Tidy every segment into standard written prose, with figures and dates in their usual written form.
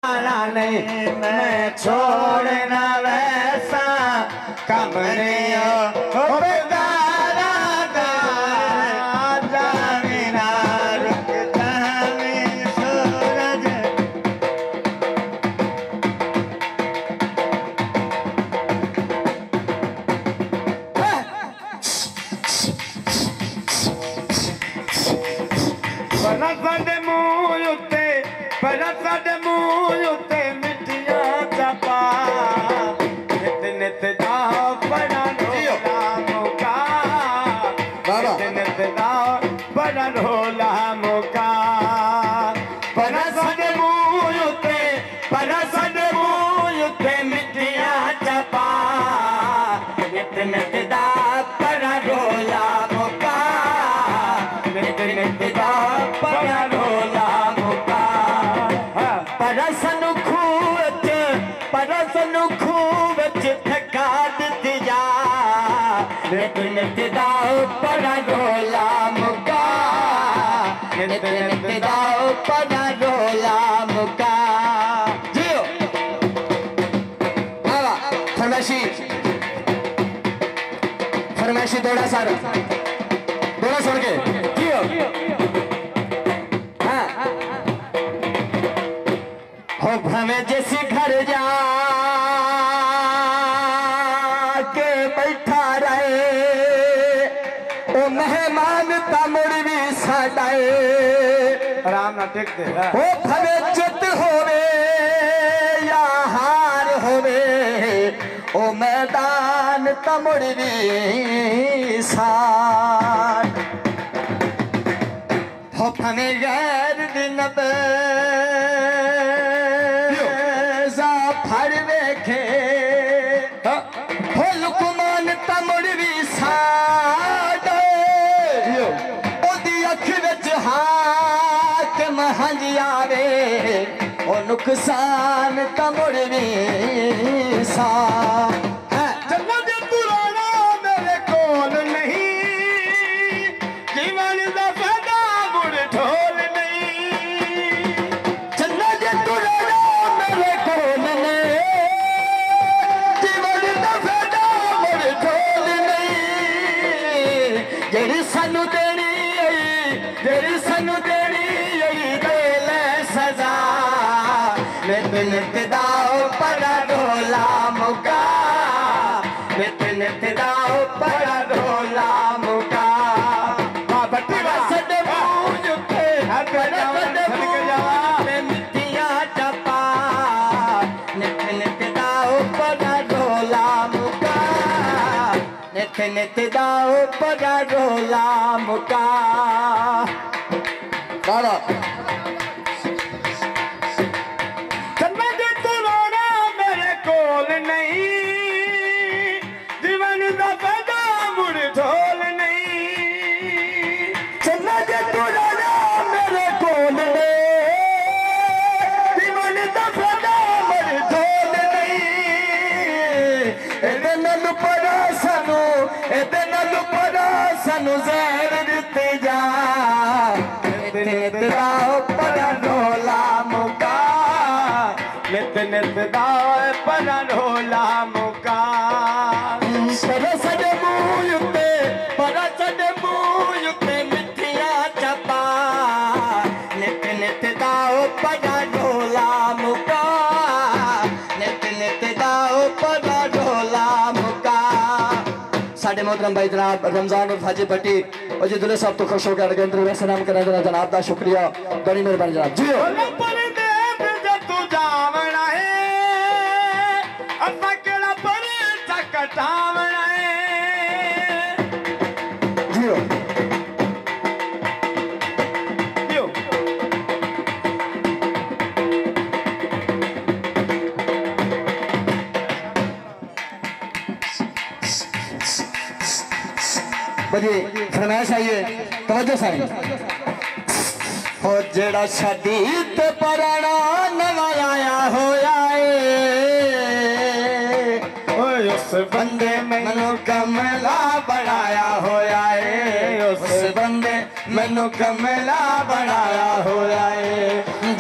नहीं मैं छोड़ना वैसा कम नहीं हो बेदारा जामिना रुकता में सूरज परसद मुँह उत्ते परसद मुँह उत्ते मिठिया चपा नित नित दा बड़ा रोला मुका नित नित दा बड़ा रोला मुका परसद मुँह उत्ते मिठिया चपा नित नित दा बड़ा रोला मुका नित नित दा बड़ा रोला मुका परसन खूब थका दिती जा नित नित दा बड़ा रोला मुका नित नित दा बड़ा रोला मुका जियो बाबा फरमाइशी दौड़ा सुन के जियो हो भवे जैसे घर जा के बैठा रहे ओ मेहमान तमुड़ भी साडाए आराम ना टेक दे हो भवे चित होवे या हार होवे ओ मैदान तमुड़ भी साड हो भवे गैर दिन फड़ वेखे हो लुकमान तमुड़ भी साडे ओदी अख विच हाकम हंज आवे ओ नुकसान तमुड़ भी सा चलो जे पुराना मेरे कोल नहीं जीवन दा फायदा मुड़ ढोल नहीं चलो जे पुराना मेरे कोल जेड़ी सानू देनी दे ले सजा नित नित दाओ परा ढोला मुका नित नित दाओ परा ढोला मुका सद मूंज पे मिट्टियां चपा नित नित दाओ परा ढोला मुका नित नित दाओ परा ढोला मुका बाबा मेरे कोल नहीं जीवन दा फायदा मुड़ ढोल नहीं चन्ना जे तुराना मेरे कोल नहीं जीवन दा फायदा मुड़ ढोल नहीं एदे नल परा सानू जहर दिते जा नित नित दाओ परा ढोला मुका नित नित दाओ परा ढोला मुका परसद मूंह उत्ते मिठिया चपा नित नित दाओ परा ढोला मुका नित नित दाओ परा ढोला मुका साढ़े मोहतरम भाई जनाब रमजान और हाजी भट्टी और जी दुल्हे साहब तो खुश हो गए अंदर वैसे नाम करा जरा जनाब का शुक्रिया बड़ी मेहरबानी जनाब जी बड़ी फरमाइश आइए तवज्जो साईं हो जेड़ा शादी ते पराना नवा आया होया ओए उस बंदे मैनू कमला बनाया होया उस बंदे मैनू कमला बनाया होया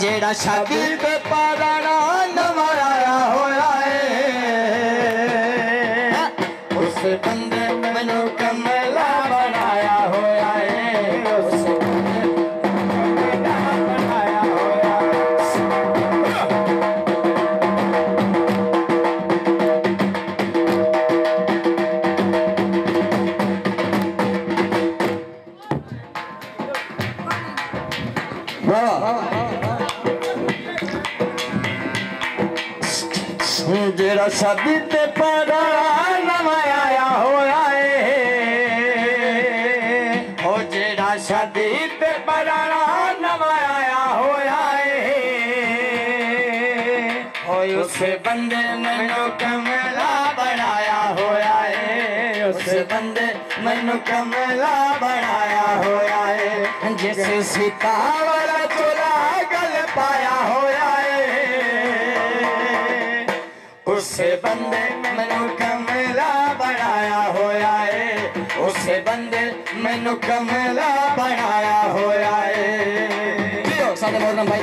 जेड़ा शादी ते पराना जेड़ा शादी ते पड़ा नवा आया होया ओ जेड़ा शादी ते पड़ा नवा आया होया उस बंदे मैनू कमला बनाया होया उस बंदे मैनू कमला बनाया होया जिस सीता वाला चोला गल पाया होया उस बंदे मैनू कमला बनाया होया उस बंदे मैनू कमला बनाया होया सादे मोहतरम भाई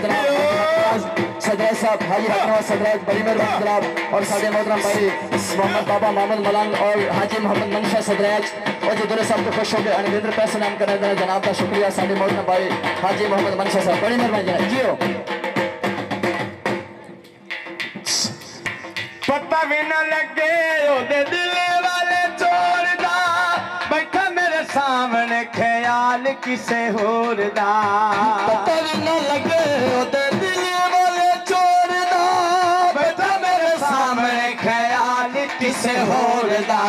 सदराज साहब हाजी हकनवाज सदराज बड़ी मेहरबानी जनाब और सादे मोहतरम भाई मोहम्मद बाबा मोहम्मद मलंग और हाजी मोहम्मद मनशा सदराज और जो दूर साहब को खुश होकर अनिंद्र पैसे नाम करने देना जनाब का शुक्रिया सादे मोहतरम भाई हाजी मोहम्मद मनशा साहब बड़ी मेहरबानी जनाब जियो पता भी न लगे ओदे दिल वाले चोर दा बैठा मेरे सामने ख्याल किसे होर दा पता भी न लगे ओदे दिल वाले चोर दा बैठा मेरे सामने ख्याल किसे होर दा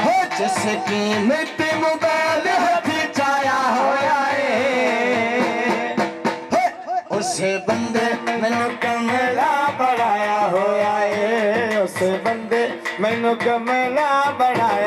हो जिस कीमत मोबाइल हाथ चाया होया उस बंदे मैनू कमला बनाया होया उस बंदे मैनू कमला बनाया